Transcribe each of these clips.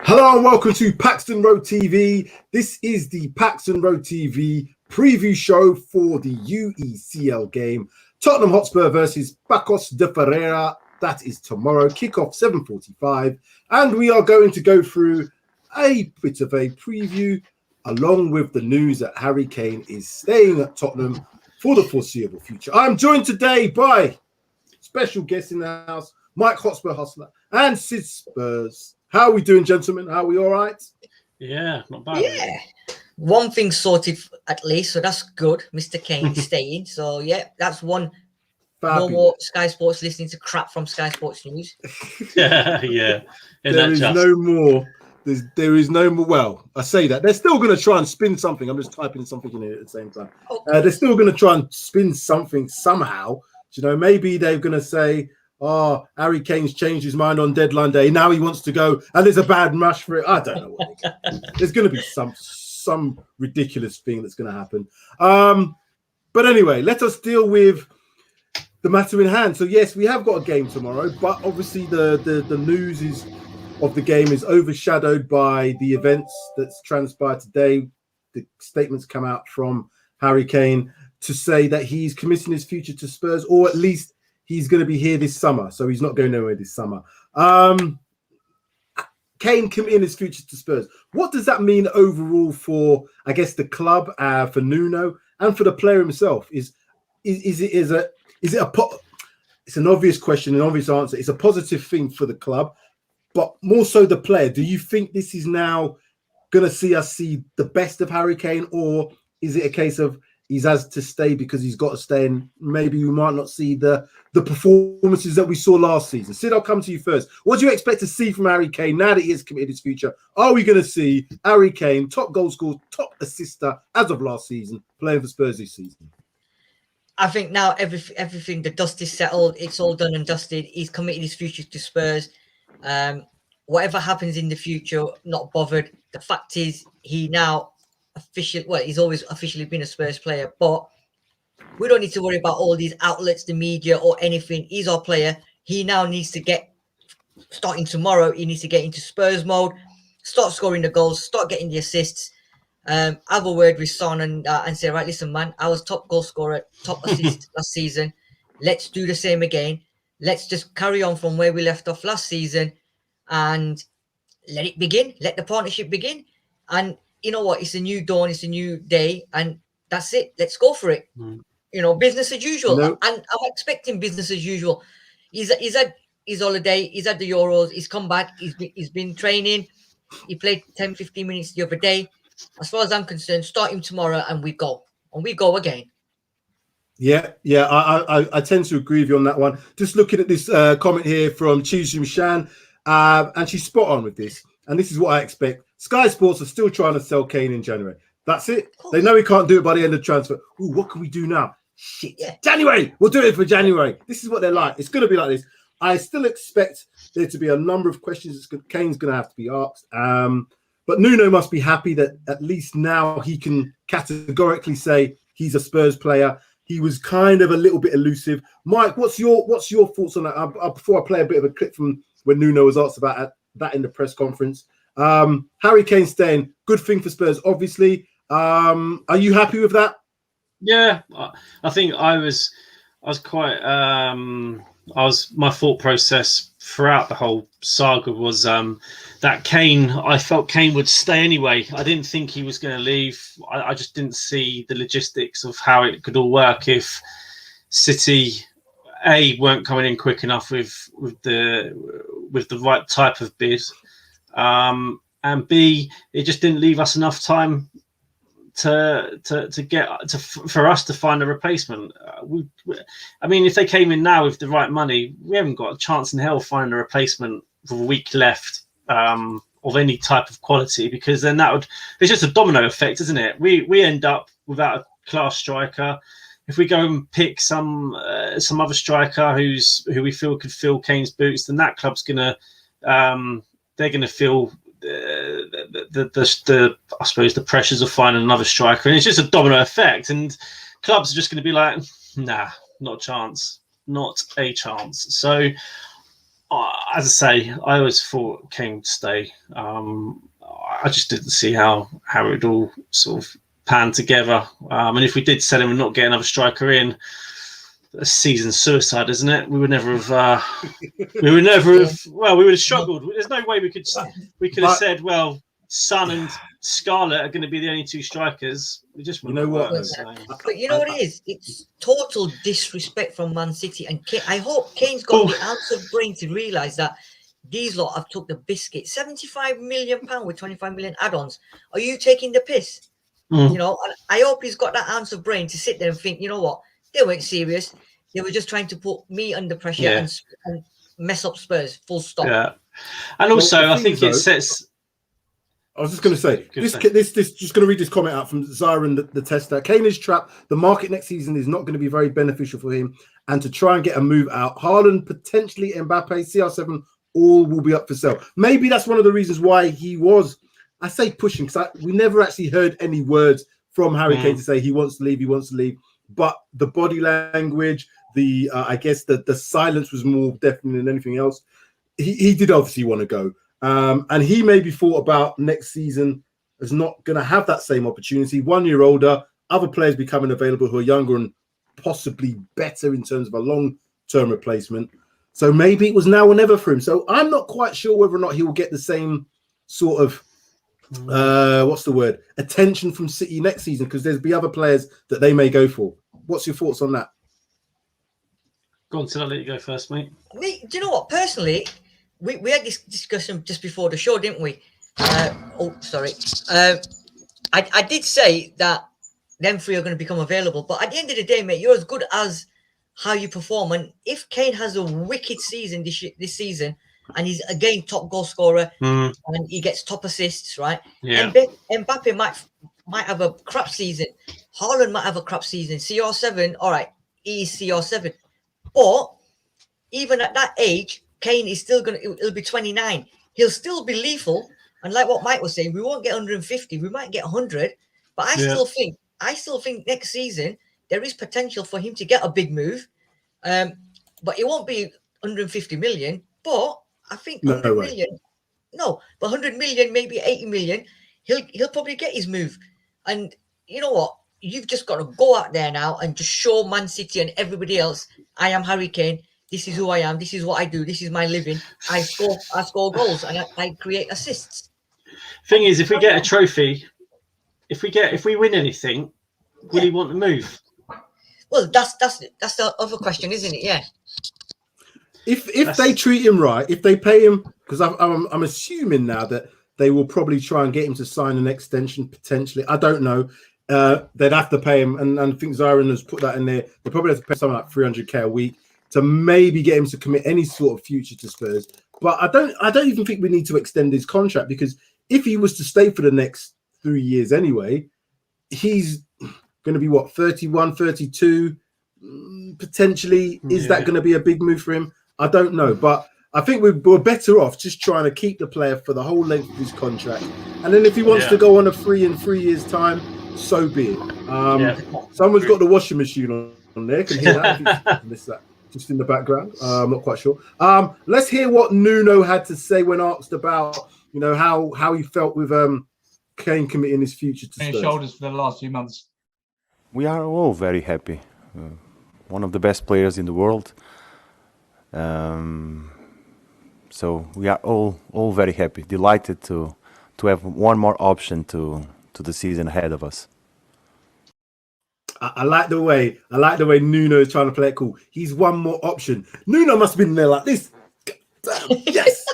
Hello and welcome to PAXTON ROAD TV. This is the PAXTON ROAD TV preview show for the UECL game. Tottenham Hotspur versus Paços de Ferreira. That is tomorrow, kickoff 7:45. And we are going to go through a bit of a preview along with the news that Harry Kane is staying at Tottenham for the foreseeable future. I'm joined today by special guests in the house, Mike Hotspur Hustler and Sid Spurs. How are we doing, gentlemen? Are we all right? Yeah, not bad. Yeah. One thing sorted at least, so that's good. Mr. Kane staying. So, yeah, that's one. No more Sky Sports listening to crap from Sky Sports News. Yeah. There is no more. There is no more. Well, I say that. They're still going to try and spin something. I'm just typing something in here at the same time. Okay. They're still going to try and spin something somehow. You know, maybe they're going to say, oh, Harry Kane's changed his mind on deadline day. Now he wants to go, and there's a bad rush for it. I don't know what there's going to be some ridiculous thing that's going to happen. But anyway, let us deal with the matter in hand. So yes, we have got a game tomorrow, but obviously the news of the game is overshadowed by the events that's transpired today. The statements come out from Harry Kane to say that he's committing his future to Spurs, or at least he's going to be here this summer, so he's not going nowhere this summer. Kane committing his future to Spurs. What does that mean overall for, I guess, the club, for Nuno, and for the player himself? It's an obvious question, an obvious answer. It's a positive thing for the club, but more so the player. Do you think this is now going to see us see the best of Harry Kane, or is it a case of he has to stay because he's got to stay, and maybe we might not see the performances that we saw last season? Sid, I'll come to you first. What do you expect to see from Harry Kane now that he has committed his future? Are we going to see Harry Kane, top goal scorer, top assister as of last season, playing for Spurs this season? I think now everything, the dust is settled. It's all done and dusted. He's committed his future to Spurs. Whatever happens in the future, not bothered. The fact is, he now he's always officially been a Spurs player, but we don't need to worry about all these outlets, the media, or anything. He's our player. He now needs to starting tomorrow, he needs to get into Spurs mode, start scoring the goals, start getting the assists, have a word with Son and say, right, listen, man, I was top goal scorer, top assist last season. Let's do the same again. Let's just carry on from where we left off last season and let it begin. Let the partnership begin. And you know what? It's a new dawn. It's a new day. And that's it. Let's go for it. You know, business as usual. And I'm expecting business as usual. He's had his holiday. He's had the Euros. He's come back. He's been training. He played 10, 15 minutes the other day. As far as I'm concerned, start him tomorrow and we go. And we go again. Yeah. I tend to agree with you on that one. Just looking at this comment here from Chizum Shan, and she's spot on with this. And this is what I expect. Sky Sports are still trying to sell Kane in January. That's it. They know he can't do it by the end of the transfer. Ooh, what can we do now? Shit. Yeah. January. We'll do it for January. This is what they're like. It's going to be like this. I still expect there to be a number of questions Kane's going to have to be asked. But Nuno must be happy that at least now he can categorically say he's a Spurs player. He was kind of a little bit elusive. Mike, what's your thoughts on that? Before I play a bit of a clip from when Nuno was asked about that in the press conference. Harry Kane staying, good thing for Spurs, obviously. Are you happy with that? Yeah, I think I was quite. My thought process throughout the whole saga was that Kane. I felt Kane would stay anyway. I didn't think he was going to leave. I just didn't see the logistics of how it could all work if City weren't coming in quick enough with the right type of bid. And B, it just didn't leave us enough time for us to find a replacement. I mean, if they came in now with the right money, we haven't got a chance in hell finding a replacement with a week left of any type of quality, because then it's just a domino effect, isn't it? We end up without a class striker. If we go and pick some other striker who we feel could fill Kane's boots, then that club's gonna they're gonna feel the I suppose the pressures of finding another striker, and it's just a domino effect. And clubs are just going to be like, nah, not a chance. So as I say, I always thought Kane would stay. I just didn't see how it all sort of panned together. And if we did sell him and not get another striker in, a season suicide, isn't it? We would never have. We would never have. Well, we would have struggled. There's no way we could have said, well, Son and Scarlett are going to be the only two strikers. We just, you know what? But you know what it is? It's total disrespect from Man City, and I hope Kane's got the ounce of brain to realise that these lot have took the biscuit. £75 million with 25 million add-ons. Are you taking the piss? You know, and I hope he's got that ounce of brain to sit there and think, you know what? They weren't serious. They were just trying to put me under pressure and mess up Spurs. Full stop. Yeah, and also I think it sets. I was just going to say this. Just going to read this comment out from Zyron, the tester. Kane is trapped. The market next season is not going to be very beneficial for him, and to try and get a move out, Haaland, potentially Mbappe, CR7, all will be up for sale. Maybe that's one of the reasons why he was. I say pushing because we never actually heard any words from Harry Kane to say he wants to leave. He wants to leave. But the body language, I guess the silence was more definite than anything else. He did obviously want to go. And he maybe thought about next season as not going to have that same opportunity. 1 year older, other players becoming available who are younger and possibly better in terms of a long-term replacement. So maybe it was now or never for him. So I'm not quite sure whether or not he will get the same sort of attention from City next season, because there'll be other players that they may go for. What's your thoughts on that? Go on, I'll let you go first, mate. Do you know what? Personally, we had this discussion just before the show, didn't we? I did say that them three are going to become available, but at the end of the day, mate, you're as good as how you perform. And if Kane has a wicked season this season, and he's again top goal scorer, and he gets top assists, right? Yeah. Mbappe might have a crap season. Haaland might have a crap season. CR7, all right, he's CR7. But even at that age, Kane is still he'll be 29. He'll still be lethal. And like what Mike was saying, we won't get 150. We might get 100. But I still think next season there is potential for him to get a big move. But it won't be 150 million. But I think 100 million. No, but 100 million, maybe 80 million, he'll probably get his move. And you know what? You've just got to go out there now and just show Man City and everybody else, I am Harry Kane. This is who I am. This is what I do. This is my living. I score goals and I create assists. Thing is, if we get a trophy, if we win anything, will he want to move? Well, that's the other question, isn't it? Yeah. If they treat him right, if they pay him, because I'm assuming now that they will probably try and get him to sign an extension potentially. I don't know. They'd have to pay him, and I think Zyron has put that in there. They probably have to pay something like 300k a week to maybe get him to commit any sort of future to Spurs. But I don't even think we need to extend his contract, because if he was to stay for the next 3 years anyway, he's going to be what, 31, 32 potentially. Is that going to be a big move for him? I don't know, but I think we're better off just trying to keep the player for the whole length of his contract. And then if he wants to go on a free in 3 years' time, so be it. Someone's got the washing machine on there. Can hear that? Miss that just in the background. I'm not quite sure. Let's hear what Nuno had to say when asked about, how he felt with Kane committing his future to Spurs. His shoulders for the last few months. We are all very happy. One of the best players in the world. So we are all very happy, delighted to have one more option to the season ahead of us. I like the way Nuno is trying to play it cool. He's one more option. Nuno must have been there like this. Yes.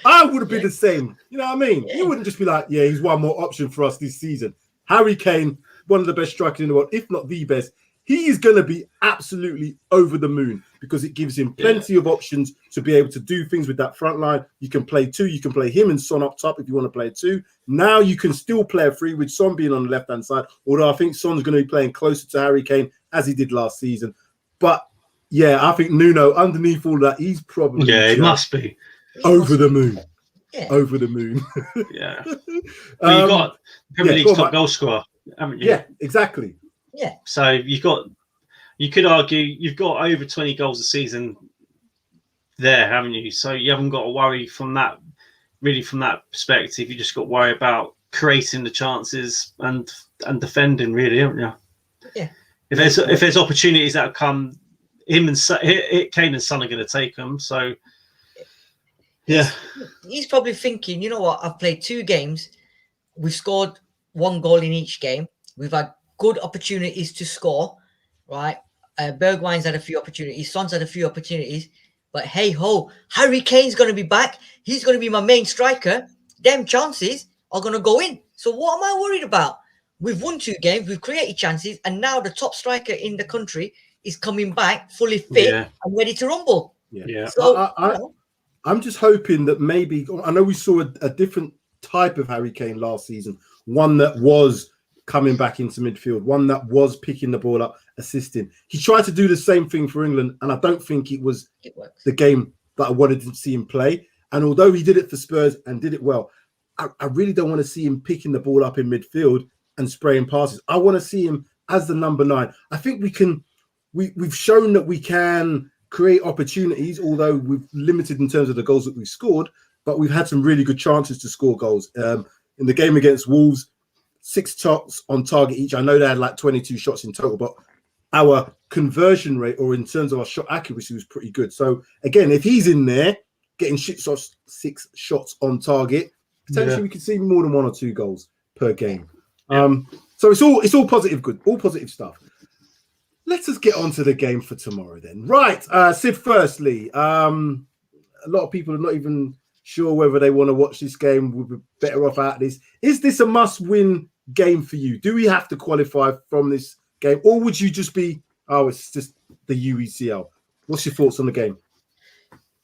I would have been the same. You know what I mean? You wouldn't just be like, yeah, he's one more option for us this season. Harry Kane, one of the best strikers in the world, if not the best. He is going to be absolutely over the moon, because it gives him plenty of options to be able to do things with that front line. You can play two. You can play him and Son up top if you want to play two. Now you can still play a three with Son being on the left-hand side, although I think Son's going to be playing closer to Harry Kane as he did last season. But, yeah, I think Nuno, underneath all that, he's probably it must be over the moon. Yeah. Over the moon. Yeah. Well, you've got Premier League's top goal scorer, haven't you? Yeah, exactly. Yeah. So you could argue you've got over 20 goals a season there, haven't you? So you haven't got to worry from that perspective. You just got to worry about creating the chances and defending, really, haven't you? Yeah. If there's opportunities that come, Kane and Son are going to take them. So yeah, he's probably thinking, you know what? I've played 2 games. We've scored 1 goal in each game. We've had good opportunities to score, right? Bergwijn's had a few opportunities. Son's had a few opportunities. But hey ho, Harry Kane's going to be back. He's going to be my main striker. Them chances are going to go in. So what am I worried about? We've won 2 games. We've created chances. And now the top striker in the country is coming back fully fit and ready to rumble. Yeah. So I'm just hoping that maybe, I know we saw a different type of Harry Kane last season, one that was coming back into midfield, one that was picking the ball up, assisting. He tried to do the same thing for England, and I don't think it was the game that I wanted to see him play. And although he did it for Spurs and did it well, I really don't want to see him picking the ball up in midfield and spraying passes. I want to see him as the number 9. I think we've shown that we can create opportunities, although we've limited in terms of the goals that we've scored, but we've had some really good chances to score goals. In the game against Wolves, 6 shots on target each. I know they had like 22 shots in total, but our conversion rate, or in terms of our shot accuracy, was pretty good. So again, if he's in there getting 6 shots on target, potentially we could see more than 1 or 2 goals per game. So it's all positive, good, all positive stuff. Let us get on to the game for tomorrow then. Right, Sid, firstly, a lot of people are not even sure whether they want to watch this game. We'll be better off out of this. Is this a must-win game for you? Do we have to qualify from this game? Or would you just be, it's just the UECL? What's your thoughts on the game?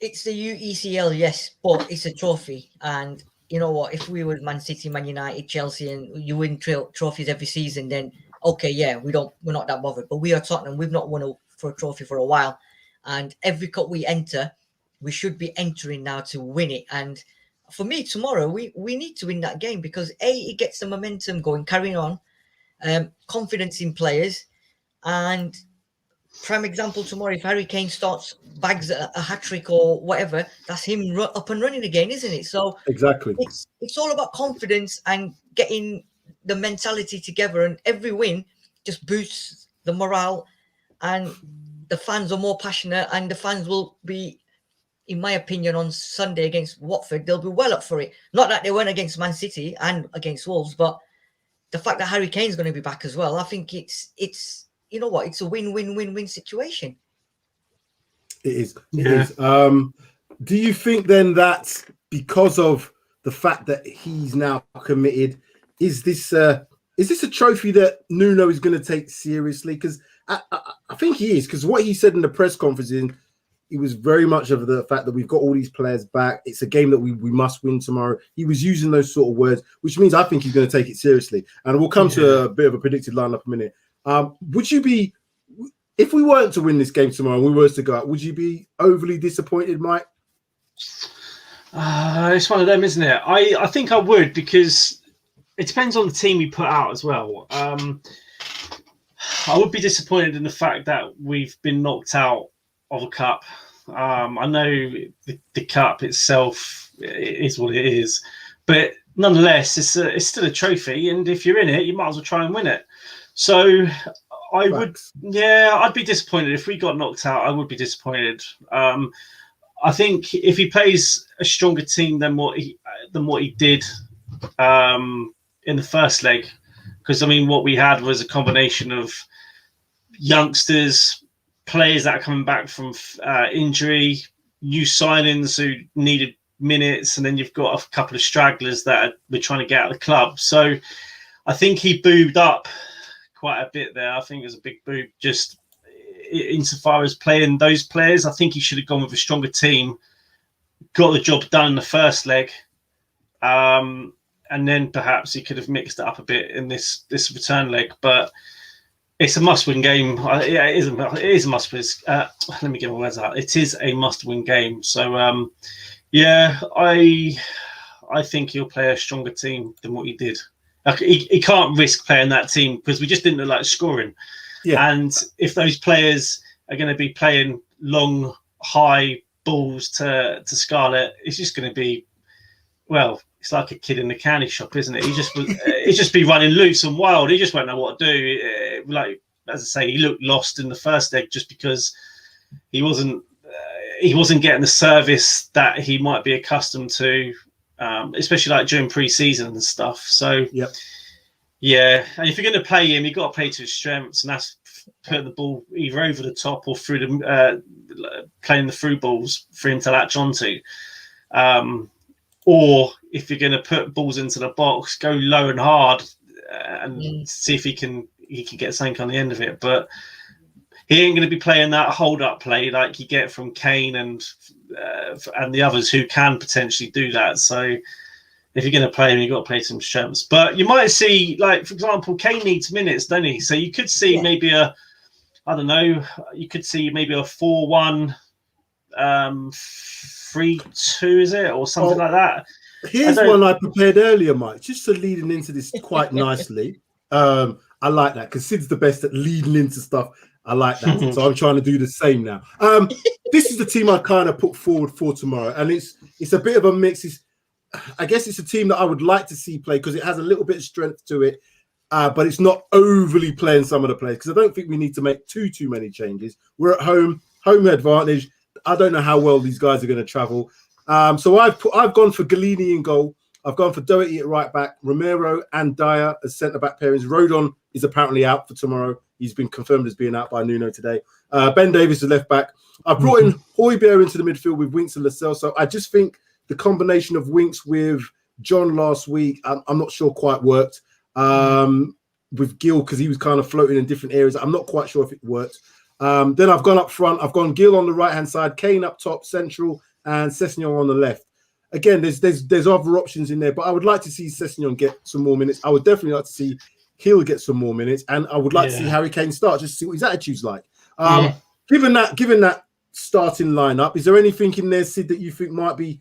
It's the UECL, yes, but it's a trophy. And you know what? If we were Man City, Man United, Chelsea, and you win trophies every season, then okay, yeah, we're not that bothered. But we are Tottenham. We've not won a trophy for a while, and every cup we enter, we should be entering now to win it. And for me, tomorrow we need to win that game because it gets the momentum going, carrying on, confidence in players, and prime example tomorrow. If Harry Kane bags a hat trick or whatever, that's him up and running again, isn't it? So exactly, it's all about confidence and getting the mentality together, and every win just boosts the morale, and the fans are more passionate, and the fans will be, in my opinion, on Sunday against Watford, they'll be well up for it. Not that they weren't against Man City and against Wolves, but the fact that Harry Kane's going to be back as well, I think it's you know what, it's a win-win-win-win situation. It is. It is. Do you think then that because of the fact that he's now committed, is this a trophy that Nuno is going to take seriously? Because I think he is, because what he said in the press conference, he was very much of the fact that we've got all these players back. It's a game that we must win tomorrow. He was using those sort of words, which means I think he's going to take it seriously. And we'll come to a bit of a predicted lineup in a minute. Would you be, if we weren't to win this game tomorrow and we were to go out, would you be overly disappointed, Mike? It's one of them, isn't it? I think I would, because it depends on the team we put out as well. I would be disappointed in the fact that we've been knocked out of a cup. I know the cup itself is what it is, but nonetheless, it's still a trophy, and if you're in it, you might as well try and win it. So I'd be disappointed if we got knocked out. I would be disappointed. I think if he plays a stronger team than what he did in the first leg, because I mean what we had was a combination of youngsters, players that are coming back from injury, new signings who needed minutes, and then you've got a couple of stragglers that we're trying to get out of the club. So I think he boobed up quite a bit there. I think it was a big boob just insofar as playing those players. I think he should have gone with a stronger team, got the job done in the first leg, and then perhaps he could have mixed it up a bit in this return leg. But it's a must-win game. Yeah, it is a must-win. Let me get my words out. It is a must-win game. So, I think he'll play a stronger team than what he did. Like, he can't risk playing that team because we just didn't look like scoring. Yeah. And if those players are going to be playing long, high balls to Scarlett, it's just going to be, well, it's like a kid in the candy shop, isn't it? He'd just be running loose and wild. He just won't know what to do. Like, as I say, he looked lost in the first leg just because he wasn't getting the service that he might be accustomed to, especially like during pre-season and stuff. So, yeah. And if you're going to play him, you've got to play to his strengths, and that's putting the ball either over the top or through the playing the through balls for him to latch onto. Or if you're going to put balls into the box, go low and hard and see if he can get something on the end of it. But he ain't going to be playing that hold-up play like you get from Kane and the others who can potentially do that. So if you're going to play him, you've got to play some strengths. But you might see, like, for example, Kane needs minutes, don't he? So you could see maybe a 4-1, 3-2, is it? Or something like that. Here's one I prepared earlier, Mike, just to leading into this quite nicely. I like that because Sid's the best at leading into stuff. I like that. So I'm trying to do the same now. This is the team I kind of put forward for tomorrow. And it's a bit of a mix. I guess it's a team that I would like to see play because it has a little bit of strength to it. But it's not overly playing some of the players because I don't think we need to make too many changes. We're at home advantage. I don't know how well these guys are going to travel. So I've gone for Galini in goal. I've gone for Doherty at right back, Romero and Dyer as centre back pairings. Rodon is apparently out for tomorrow. He's been confirmed as being out by Nuno today. Ben Davies is left back. I've brought in Højbjerg into the midfield with Winks and Lascelles. So I just think the combination of Winks with John last week, I'm not sure quite worked. With Gil, because he was kind of floating in different areas. I'm not quite sure if it worked. Then I've gone up front. I've gone Gil on the right-hand side, Kane up top, central, and Sessegnon on the left. Again, there's other options in there, but I would like to see Sessegnon get some more minutes. I would definitely like to see Hill get some more minutes, and I would like to see Harry Kane start, just to see what his attitude's like. Given that starting lineup, is there anything in there, Sid, that you think might be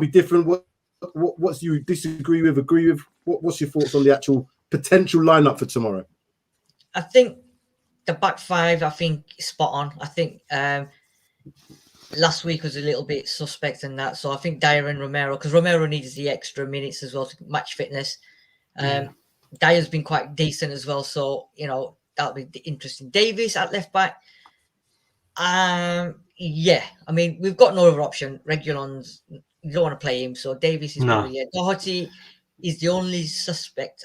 different? What's you disagree with, agree with? What's your thoughts on the actual potential lineup for tomorrow? I think the back five, I think, is spot on. I think last week was a little bit suspect in that. So I think Dyer and Romero, because Romero needs the extra minutes as well to match fitness. Dyer's been quite decent as well. So, that'll be interesting. Davies at left back. Yeah, I mean, we've got no other option. Reguilon's, you don't want to play him. So Davies is probably it. Doherty is the only suspect,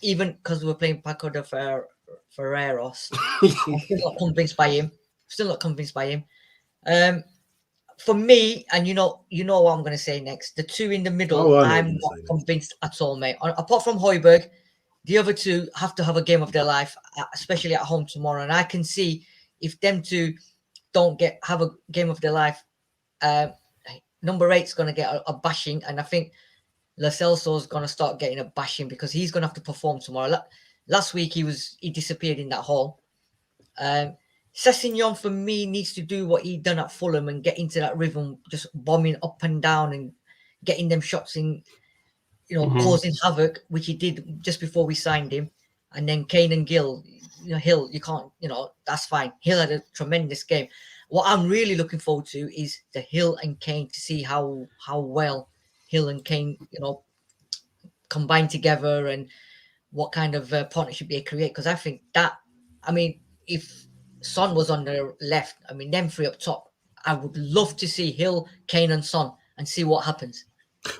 even because we're playing Paços de Ferreira. I'm still not convinced by him. For me, and you know what I'm going to say next. The two in the middle, I'm not convinced at all, mate. Apart from Højbjerg, the other two have to have a game of their life, especially at home tomorrow. And I can see if them two don't have a game of their life, number 8's going to get a bashing, and I think Lo Celso's going to start getting a bashing because he's going to have to perform tomorrow. Last week he disappeared in that hole. Sessegnon for me needs to do what he done at Fulham and get into that rhythm, just bombing up and down and getting them shots in, causing havoc, which he did just before we signed him. And then Kane and Hill, you can't, that's fine. Hill had a tremendous game. What I'm really looking forward to is the Hill and Kane, to see how well Hill and Kane, combine together and what kind of partnership they create. Because I think if Son was on the left, them three up top, I would love to see Hill, Kane and Son and see what happens.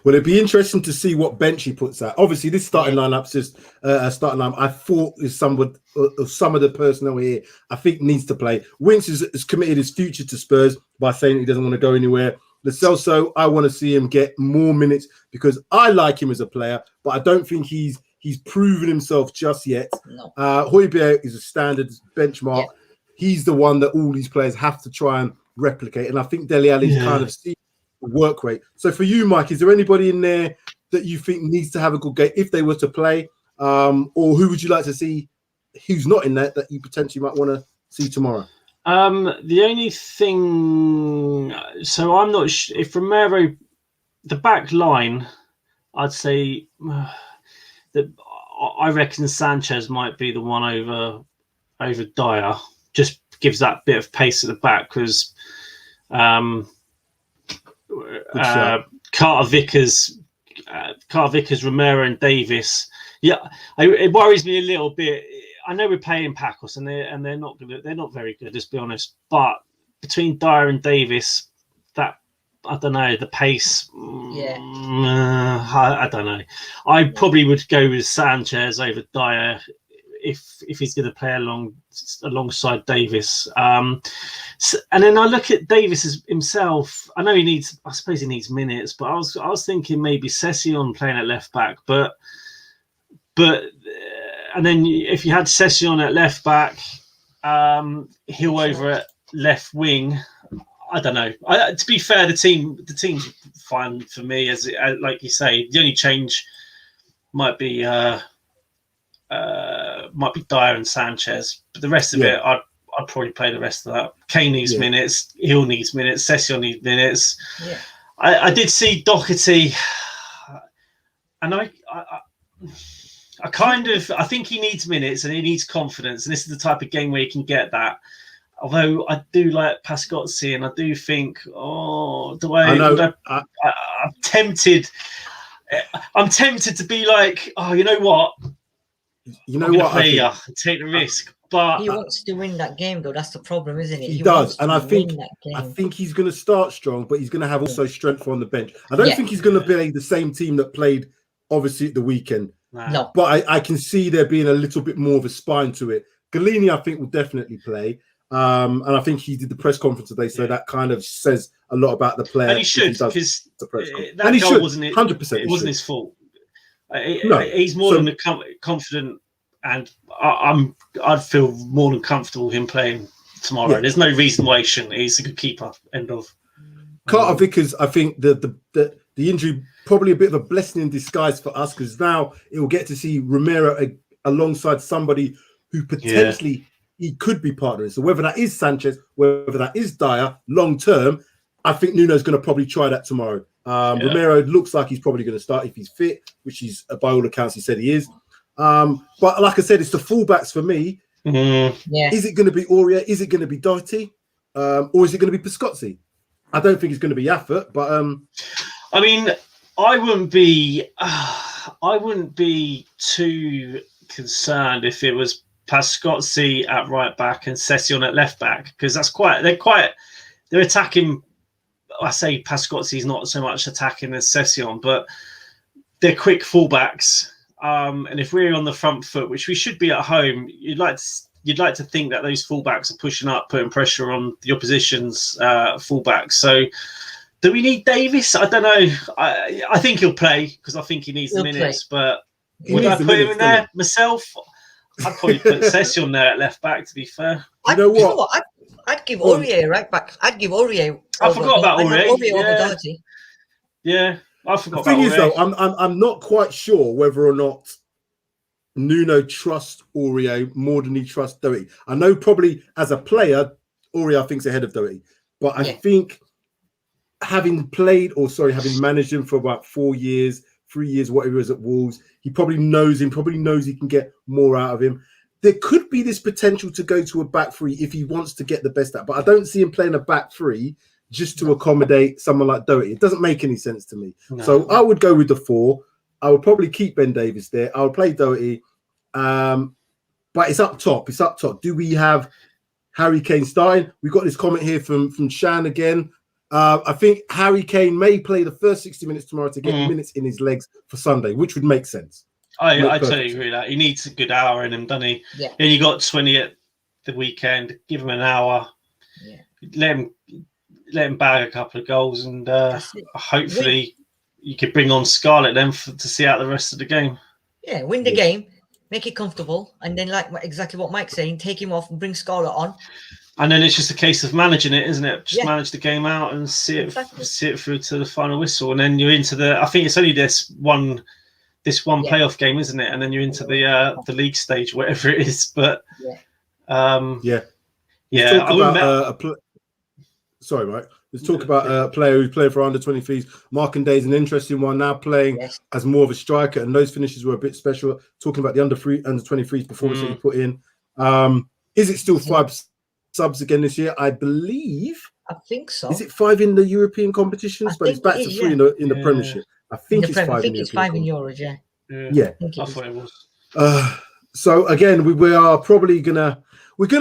Well, it'd be interesting to see what bench he puts out. Obviously, this starting lineup's just a starting lineup. I thought some of the personnel here, I think, needs to play. Winks has committed his future to Spurs by saying he doesn't want to go anywhere. Lo Celso, I want to see him get more minutes because I like him as a player, but I don't think he's proven himself just yet. No. Højbjerg is a standard benchmark. Yeah. He's the one that all these players have to try and replicate, and I think Dele Alli's kind of seen the work rate. So for you, Mike, is there anybody in there that you think needs to have a good game if they were to play, or who would you like to see who's not in there that you potentially might want to see tomorrow? The only thing, so I'm not sure if Romero, the back line, I'd say that I reckon Sanchez might be the one over Dyer. Just gives that bit of pace at the back because Carter Vickers, Romero, and Davis. Yeah, it worries me a little bit. I know we're playing Paços, and they're not good. They're not very good, let's be honest. But between Dyer and Davis, that I don't know the pace. Yeah, I don't know. I probably would go with Sanchez over Dyer if he's going to play alongside Davis. And then I look at Davis himself. I know I suppose he needs minutes, but I was thinking maybe Session playing at left back, but and then if you had Session at left back, Hill over at left wing. I don't know. To be fair, the team's fine for me. As like you say, the only change might be Dyer and Sanchez, but the rest of it, I'd probably play the rest of that. Kane needs minutes. Hill needs minutes. Session needs minutes. Yeah. I did see Doherty, and I think he needs minutes and he needs confidence, and this is the type of game where you can get that. Although I do like Pascozzi, and I do think, I'm tempted. I'm tempted to be like, you know what? Take the risk. But he wants to win that game, though. That's the problem, isn't it? He does, and I think he's going to start strong, but he's going to have also strength on the bench. I don't think he's going to play the same team that played, obviously, at the weekend. No, but I can see there being a little bit more of a spine to it. Galini, I think, will definitely play. And I think he did the press conference today, so that kind of says a lot about the player. And he should, because that goal wasn't 100%. It wasn't his fault. He's more than confident, and I'd feel more than comfortable him playing tomorrow. Yeah. There's no reason why he shouldn't. He's a good keeper. End of. Carter Vickers, I think the injury probably a bit of a blessing in disguise for us, because now it will get to see Romero alongside somebody who potentially. He could be partnering. So whether that is Sanchez, whether that is Dyer, long term, I think Nuno's going to probably try that tomorrow. Romero looks like he's probably going to start if he's fit, which he's, by all accounts, he said he is. But like I said, it's the fullbacks for me. Mm-hmm. Yeah. Is it going to be Aurier? Is it going to be Doherty? Or is it going to be Pascozzi? I don't think it's going to be Yaffert, but I mean, I wouldn't be too concerned if it was Pascozzi at right back and Session at left back, because they're attacking. I say Pascozzi's not so much attacking as Session, but they're quick fullbacks. And if we're on the front foot, which we should be at home, you'd like to think that those fullbacks are pushing up, putting pressure on the opposition's fullbacks. So, do we need Davis? I don't know. I think he'll play because I think he needs the minutes. But would I put him in there myself? I'd probably put Session there at left back, to be fair. You know what? I'd give Aurier right back. I'd give Aurier. I forgot about Aurier. Over Doherty. Yeah, I forgot about Aurier. The thing is, though, I'm not quite sure whether or not Nuno trusts Aurier more than he trusts Doherty. I know probably as a player, Aurier thinks ahead of Doherty. But I think having managed him for about 4 years, 3 years, whatever it is at Wolves, he probably knows him, knows he can get more out of him. There could be this potential to go to a back three if he wants to get the best out. But I don't see him playing a back three just to accommodate someone like Doherty. It doesn't make any sense to me. No. So I would go with the 4. I would probably keep Ben Davis there. I would play Doherty. But it's up top. Do we have Harry Kane starting? We've got this comment here from Shan again. I think Harry Kane may play the first 60 minutes tomorrow to get minutes in his legs for Sunday, which would make sense. I totally agree with that. He needs a good hour in him, doesn't he? Yeah. And you got 20 at the weekend. Give him an hour. Yeah. Let him bag a couple of goals, and hopefully you could bring on Scarlett then to see out the rest of the game. Yeah, win the game, make it comfortable, and then exactly what Mike's saying, take him off and bring Scarlett on. And then it's just a case of managing it, isn't it? Just manage the game out and see it through to the final whistle, and then you're into I think it's only this one playoff game, isn't it? And then you're into the league stage, whatever it is. But sorry, Mike. Let's talk about a player who's playing for under 23s. Markanday is an interesting one, now playing as more of a striker, and those finishes were a bit special. Talking about the under 23s performance that he put in. Is it still 5 subs again this year? I believe I think so. Is it 5 in the European competitions? But it's back to 3 in the Premiership. I think it's 5 in the it's 5 in Euros, yeah. Yeah. I thought it was. So again, we are probably gonna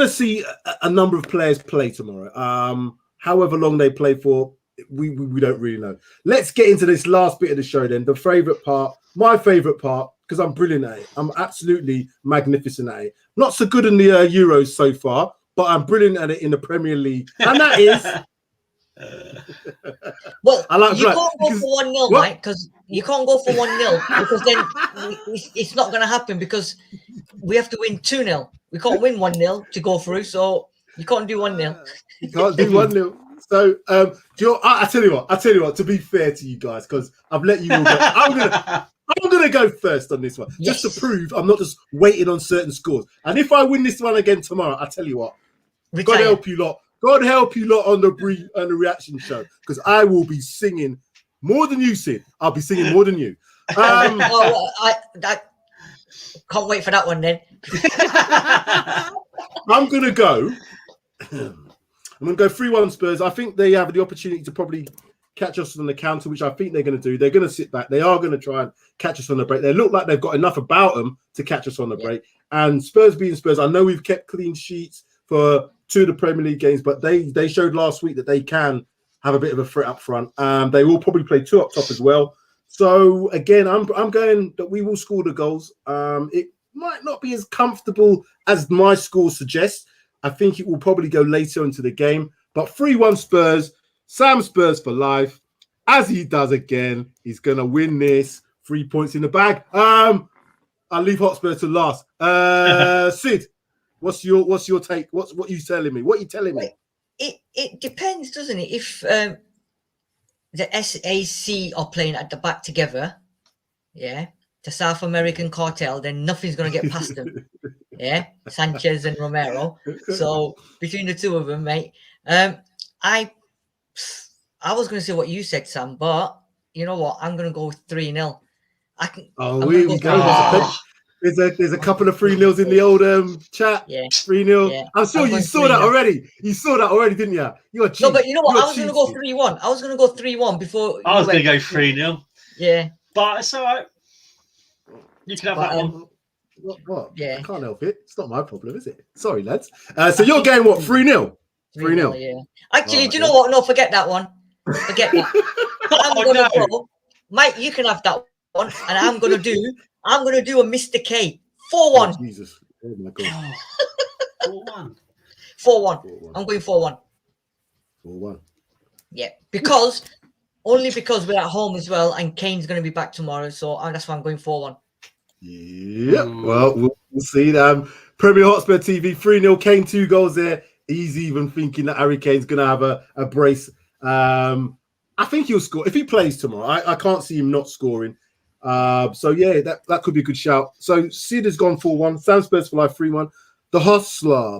see a number of players play tomorrow. However long they play for, we don't really know. Let's get into this last bit of the show then. The favorite part, my favorite part, because I'm brilliant at it. I'm absolutely magnificent at it. Not so good in the Euros so far, but I'm brilliant at it in the Premier League, and that is. Well, you can't go for 1-0, Mike, because you can't go for 1-0 because then it's not going to happen because we have to win 2-0. We can't win 1-0 to go through, so you can't do 1-0. You can't do 1-0. So, I tell you what. To be fair to you guys, because I've let you all go, I'm gonna go first on this one, just to prove I'm not just waiting on certain scores. And if I win this one again tomorrow, I tell you what, God help you lot. God help you lot on the reaction show, because I will be singing more than you, Sid. I'll be singing more than you. I can't wait for that one then. I'm gonna go 3-1 Spurs. I think they have the opportunity to probably catch us on the counter, which I think they're going to do. They're going to sit back. They are going to try and catch us on the break. They look like they've got enough about them to catch us on the break. And Spurs being Spurs, I know we've kept clean sheets for 2 of the Premier League games, but they showed last week that they can have a bit of a threat up front. They will probably play 2 up top as well. So again, I'm going that we will score the goals. It might not be as comfortable as my score suggests. I think it will probably go later into the game. But 3-1 Spurs, Sam Spurs for life. As he does again, he's going to win this. 3 points in the bag. I'll leave Hotspur to last. Sid, what's your take? What you telling me? What are you telling me? It depends, doesn't it? If the SAC are playing at the back together, the South American cartel, then nothing's going to get past them. Sanchez and Romero. So between the two of them, mate, I was going to say what you said, Sam, but you know what? I'm going to go with 3-0. We go. There's a couple of 3-0s in the old chat. 3-0. Yeah. I'm sure you saw that already. You saw that already, didn't you? You're cheap. No, but you know what? I was going to go 3-1. I was going to go 3-1 before. I was going to go 3-0. Yeah. But it's all right. You can have that one. What? Yeah. I can't help it. It's not my problem, is it? Sorry, lads. So you're going what? 3-0? 3-0. Yeah. Actually, do you know what? No, forget that one. Forget that. I'm going to go. Mike, you can have that one. And I'm going to do a Mr. K. 4-1. Oh, Jesus. Oh, my God. 4-1. 4-1. I'm going 4-1. 4-1. Yeah. Only because we're at home as well. And Kane's going to be back tomorrow. So that's why I'm going 4-1. Yeah, well, we'll see. Premier Hotspur TV, 3-0, Kane 2 goals there. He's even thinking that Harry Kane's going to have a brace. I think he'll score. If he plays tomorrow, I can't see him not scoring. So, yeah, that could be a good shout. So, Sid has gone 4-1. Sam Spurs for life, 3-1. The Hustler.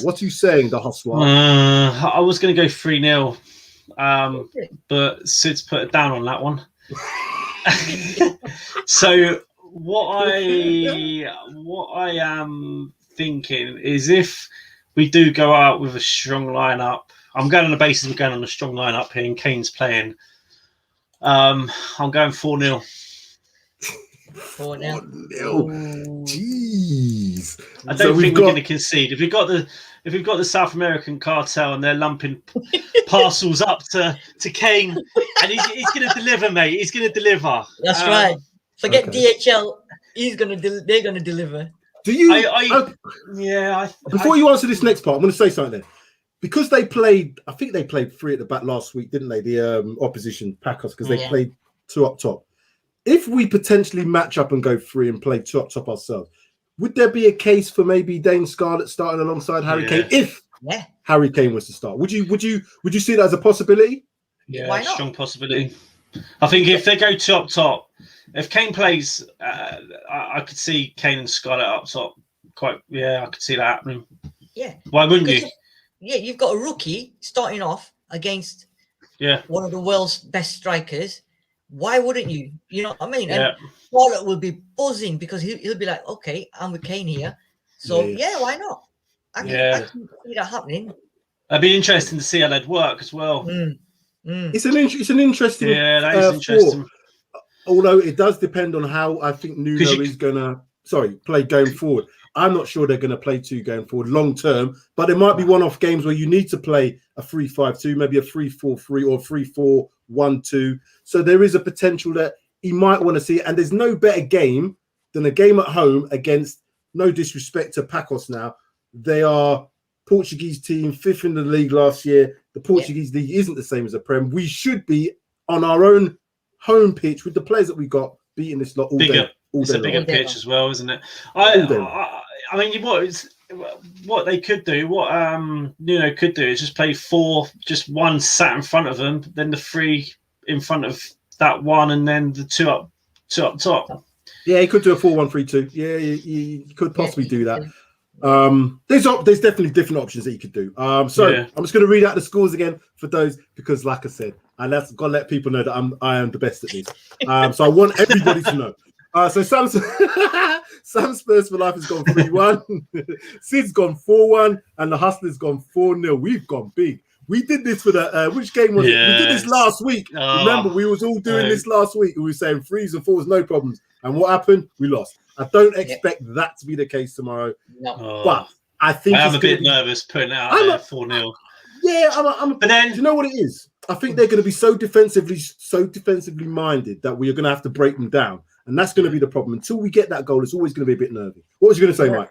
What are you saying, the Hustler? I was going to go 3-0, but Sid's put it down on that one. So... What I am thinking is if we do go out with a strong lineup, I'm going on the basis of going on a strong lineup here and Kane's playing. I'm going 4-0. 4-0. Jeez. I don't think we're going to concede. If we've got the South American cartel and they're lumping parcels up to Kane, and he's going to deliver, mate. He's going to deliver. That's right. Forget DHL. They're gonna deliver. Do you? Before you answer this next part, I'm going to say something there. Because they played, I think they played 3 at the back last week, didn't they? The opposition Paços, because they played 2 up top. If we potentially match up and go 3 and play 2 up top ourselves, would there be a case for maybe Dane Scarlett starting alongside Harry Kane if Harry Kane was to start? Would you see that as a possibility? Yeah, why not? Strong possibility. I think if they go 2 up top. If Kane plays, I could see Kane and Scarlett up top. I could see that happening. Yeah. Why wouldn't you? Yeah, you've got a rookie starting off against one of the world's best strikers. Why wouldn't you? You know what I mean? And Scarlett will be buzzing because he'll be like, okay, I'm with Kane here. So, why not? I can see that happening. It'd be interesting to see how they'd work as well. It's an interesting that is interesting. Although it does depend on how I think Nuno is going to play going forward. I'm not sure they're going to play 2 going forward long term, but there might be one-off games where you need to play a 3-5-2, maybe a 3-4-3 or 3-4-1-2. So there is a potential that he might want to see it. And there's no better game than a game at home against, no disrespect to Paços now, they are Portuguese team, 5th in the league last year. The Portuguese league isn't the same as the Prem. We should be on our own home pitch with the players that we got beating this lot all day. It's a bigger pitch as well, isn't it? I mean, what they could do, what Nuno could do is just play 4, just 1 sat in front of them, then the 3 in front of that 1, and then the 2 up top. Yeah, he could do a 4-1-3-2. Yeah, he could possibly do that. There's definitely different options that you could do. I'm just going to read out the scores again for those, because like I said, got to let people know that I am the best at this. So I want everybody to know. So Sam Spurs for Life has gone 3-1. Sid's gone 4-1, and the Hustler's gone 4-0. We've gone big. We did this for the which game was it? We did this last week. Remember, we was all doing this last week. We were saying 3s and 4s, no problems. And what happened? We lost. I don't expect that to be the case tomorrow. No. But I think I'm a bit nervous putting it out there 4-0. Yeah, but then, do you know what it is? I think they're going to be so defensively minded that we are going to have to break them down. And that's going to be the problem. Until we get that goal, it's always going to be a bit nervy. What was you going to say, Mike?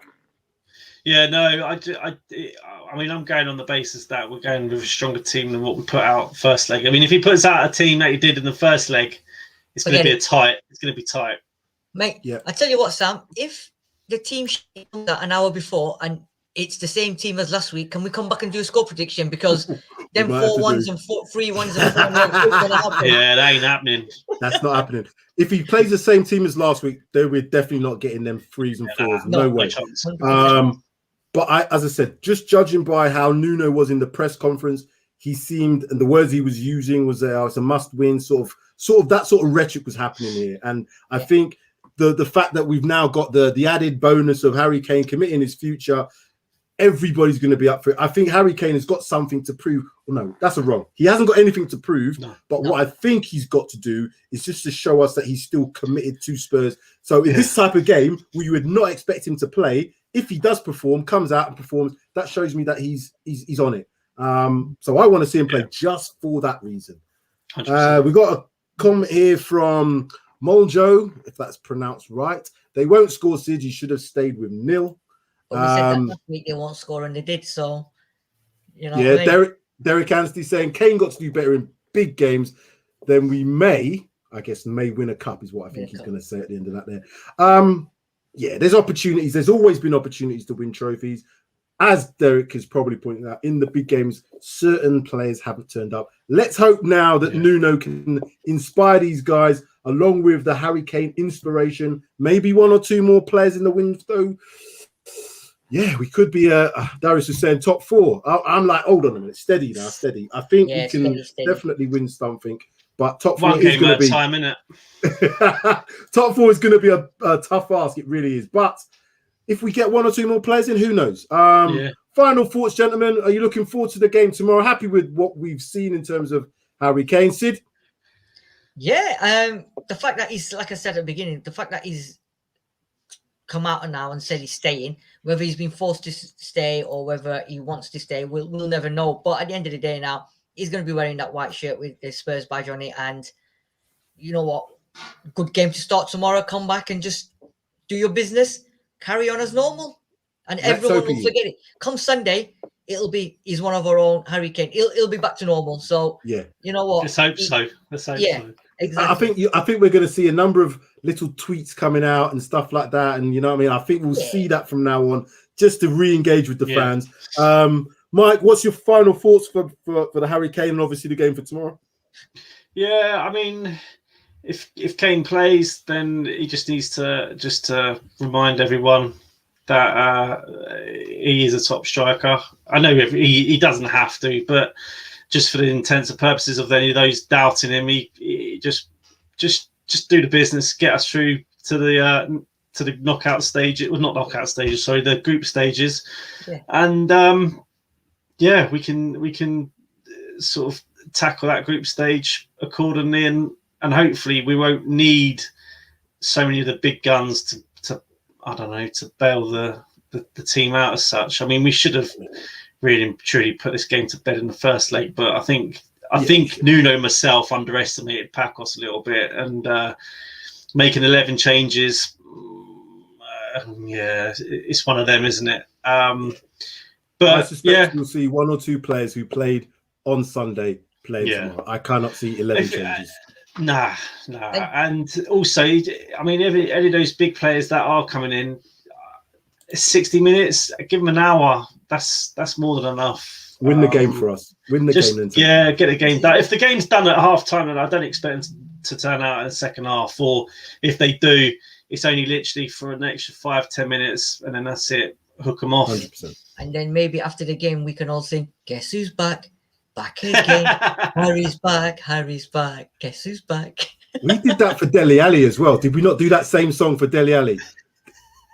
Yeah, no, I mean, I'm going on the basis that we're going with a stronger team than what we put out first leg. I mean, if he puts out a team that he did in the first leg, it's going to be tight. It's going to be tight. Mate, I tell you what, Sam, if the team comes out an hour before and it's the same team as last week, can we come back and do a score prediction? Because them 4-1s and 3-1s and 4-0 yeah, that ain't happening. That's not happening. If he plays the same team as last week, then we're definitely not getting them 3s and 4s. No way. But as I said, just judging by how Nuno was in the press conference, he seemed, and the words he was using was it's a must-win, sort of that sort of rhetoric was happening here. And I think the fact that we've now got the added bonus of Harry Kane committing his future, everybody's going to be up for it. I think Harry Kane has got something to prove. Well, no, that's wrong. He hasn't got anything to prove. What I think he's got to do is just to show us that he's still committed to Spurs. So in this type of game where you would not expect him to play, if he does perform, comes out and performs, that shows me that he's on it. So I want to see him play just for that reason. We got a comment here from Moljo, if that's pronounced right. They won't score, Sid. You should have stayed with nil. But we said that last week they won't score, and they did. So, you know. Yeah, I mean? Derek Anstey saying Kane got to do better in big games. Then we may win a cup is what I think he's going to say at the end of that there. Yeah, there's opportunities. There's always been opportunities to win trophies. As Derek is probably pointing out, in the big games, certain players haven't turned up. Let's hope now that Nuno can inspire these guys, along with the Harry Kane inspiration, maybe 1 or 2 more players in the window. Yeah, we could be, Darius was saying top 4. I'm like, hold on a minute, steady now, steady. I think we can definitely win something, but top 4 is going to be time, innit? Top 4 is going to be a tough ask. It really is. But if we get 1 or 2 more players in, who knows? Final thoughts, gentlemen. Are you looking forward to the game tomorrow? Happy with what we've seen in terms of Harry Kane, Sid? Yeah, the fact that he's, like I said at the beginning, the fact that he's come out now and said he's staying, whether he's been forced to stay or whether he wants to stay, we'll never know. But at the end of the day now, he's going to be wearing that white shirt with the Spurs badge on it. And you know what? Good game to start tomorrow. Come back and just do your business. Carry on as normal. And everyone will forget it. Come Sunday, he's one of our own, Harry Kane. He'll be back to normal. So, you know what? Let's hope so. Let's hope so. Exactly. I think we're going to see a number of little tweets coming out and stuff like that, and you know what I mean. I think we'll see that from now on, just to re-engage with the fans. Mike, what's your final thoughts for the Harry Kane and obviously the game for tomorrow? Yeah, I mean, if Kane plays, then he just needs to remind everyone that he is a top striker. I know he doesn't have to, but just for the intents and purposes of any of those doubting him, he just do the business, get us through to the knockout stage. It was not knockout stages, sorry, the group stages, and yeah, we can sort of tackle that group stage accordingly, and hopefully we won't need so many of the big guns to I don't know, to bail the team out as such. I mean, we should have really and truly put this game to bed in the first leg, but I think Nuno myself underestimated Paços a little bit, and making 11 changes. Yeah, it's one of them, isn't it? But I suspect you'll see one or two players who played on Sunday play tomorrow. I cannot see 11 changes. Nah. And also, I mean, any of those big players that are coming in, 60 minutes, give them an hour. That's more than enough. Win the game for us. Win the game. Yeah, get the game done. If the game's done at half time, and I don't expect them to turn out in the second half, or if they do, it's only literally for an extra 5-10 minutes, and then that's it. Hook them off. 100%. And then maybe after the game, we can all sing, "Guess who's back? Back again. Harry's back. Harry's back. Guess who's back?" We did that for Dele Alli as well. Did we not do that same song for Dele Alli?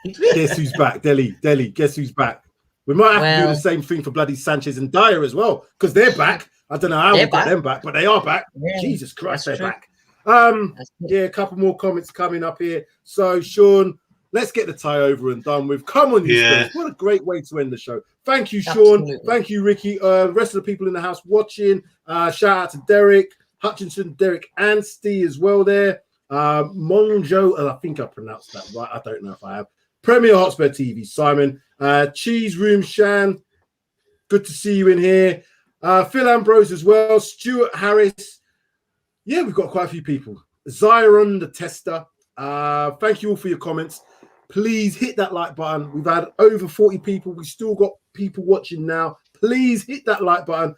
Guess who's back? Dele, guess who's back? We might have to do the same thing for bloody Sanchez and Dyer as well, because they're back. I don't know how we got them back, but they are back. Yeah, Jesus Christ, they're back. Yeah, a couple more comments coming up here. So, Sean, let's get the tie over and done with. Come on, you Spurs. What a great way to end the show. Thank you, Sean. Absolutely. Thank you, Ricky. Rest of the people in the house watching. Shout out to Derek Hutchinson, Derek Anstey as well there. Monjo, I think I pronounced that right. I don't know if I have. Premier Hotspur TV, Simon. Cheese Room Shan, good to see you in here. Phil Ambrose as well. Stuart Harris. Yeah, we've got quite a few people. Zyron the Tester. Thank you all for your comments. Please hit that like button. We've had over 40 people. We've still got people watching now. Please hit that like button.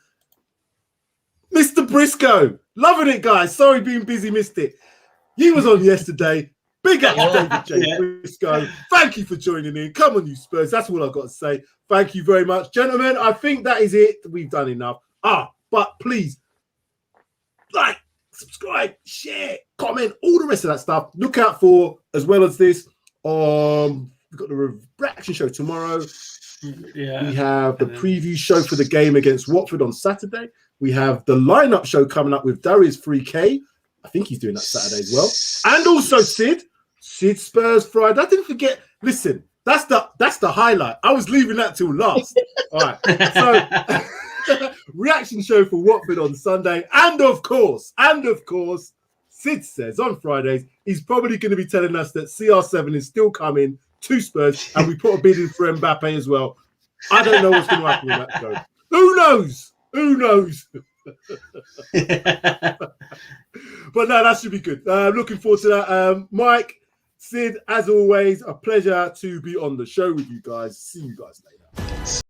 Mr. Briscoe. Loving it, guys. Sorry being busy, missed it. He was on yesterday. Big up to David J. Briscoe. Thank you for joining in. Come on, you Spurs. That's all I've got to say. Thank you very much. Gentlemen, I think that is it. We've done enough. But please, like, subscribe, share, comment, all the rest of that stuff. Look out for, as well as this, we've got the reaction show tomorrow. Yeah. We have the preview show for the game against Watford on Saturday. We have the lineup show coming up with Darius 3K. I think he's doing that Saturday as well. And also Sid Spurs Friday. I didn't forget. Listen, that's the highlight. I was leaving that till last. All right. So reaction show for Watford on Sunday. And of course, Sid says on Fridays, he's probably going to be telling us that CR7 is still coming to Spurs, and we put a bid in for Mbappe as well. I don't know what's going to happen with that show. Who knows? But no, that should be good. Looking forward to that. Mike, Sid, as always, a pleasure to be on the show with you guys. See you guys later.